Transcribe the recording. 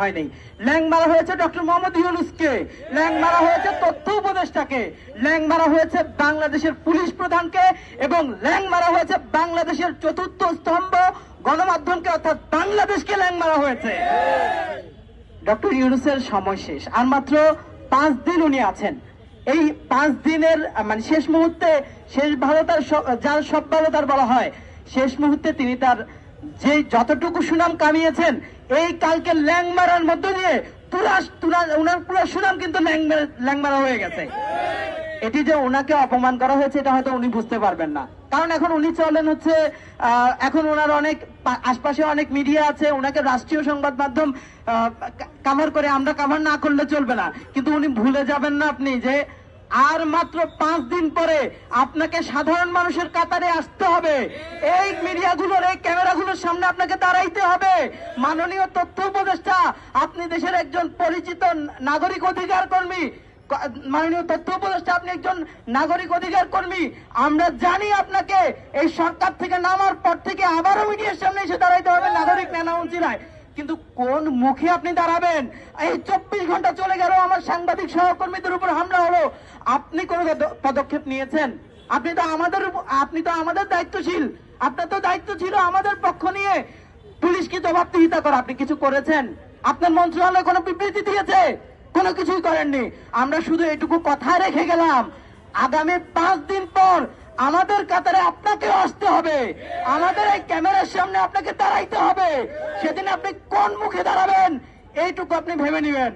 হয়নি। ল্যাং মারা হয়েছে ডক্টর মোহাম্মদ ইউনূসকে, ল্যাং মারা হয়েছে তথ্য উপদেষ্টাকে, ল্যাং মারা হয়েছে বাংলাদেশের পুলিশ প্রধানকে এবং ল্যাং মারা হয়েছে বাংলাদেশের চতুর্থ স্তম্ভ গণমাধ্যমকে, অর্থাৎ বাংলাদেশকে ল্যাং মারা হয়েছে। ডক্টর ইউনূসের সময় শেষ, আর মাত্র 5 দিন উনি আছেন। এই 5 দিনের মানে শেষ মুহূর্তে, শেষ ভালো তার যার সব ভালো তার বলা হয়, শেষ মুহূর্তে তিনি তার যে যতটুকু সুনাম কামিয়েছেন এই কালকে ল্যাং মারার মধ্য দিয়ে উনার পুরো সুনাম কিন্তু ল্যাং মারা হয়ে গেছে। এটি যে ওনাকে অপমান করা হয়েছে এটা হয়তো উনি বুঝতে পারবেন না, কারণ এখন উনি চলেন হচ্ছে এখন ওনার অনেক আশপাশে অনেক মিডিয়া আছে, ওনাকে রাষ্ট্রীয় সংবাদ মাধ্যম কভার করে, আমরা কভার না করলে চলবে না। কিন্তু উনি ভুলে যাবেন না আপনি যে আর মাত্র 5 দিন পরে আপনাকে সাধারণ মানুষের কাতারে আসতে হবে, এই মিডিয়াগুলোর এই ক্যামেরাগুলোর সামনে আপনাকে দাঁড়াইতে হবে। মাননীয় তথ্য উপদেষ্টা, আপনি দেশের একজন পরিচিত নাগরিক অধিকার কর্মী, মাননীয় তথ্য উপদেষ্টা, আপনি একজন নাগরিক অধিকার কর্মী। আমরা জানি আপনাকে এই সরকার থেকে নামার পর থেকে আবারও মিডিয়ার সামনে এসে দাঁড়াইতে হবে নাগরিক নানাউন্সিলায়, কিন্তু কোন মুখে আপনি দাঁড়াবেন? এই 24 ঘন্টা চলে গেল, আমার সাংবাদিক সহকর্মীদের উপর হামলা হলো, আপনি কোন পদক্ষেপ নিয়েছেন? আপনি তো আমাদের দায়িত্বশীল, আপনার তো দায়িত্ব ছিল আমাদের পক্ষ নিয়ে পুলিশকে জবাবদিহিতা করা, আপনি কিছু করেছেন? আপনার মন্ত্রণালয় কোনো বিবৃতি দিয়েছে? কোনো কিছুই করেননি। আমরা শুধু এটুকু কথা রেখে গেলাম, আগামী 5 দিন পর আমাদের কাতারে আপনাকেও আসতে হবে, আমাদের এই ক্যামেরার সামনে আপনাকে দাঁড়াইতে হবে। সেদিন আপনি কোন মুখে দাঁড়াবেন এইটুকু আপনি ভেবে নেবেন।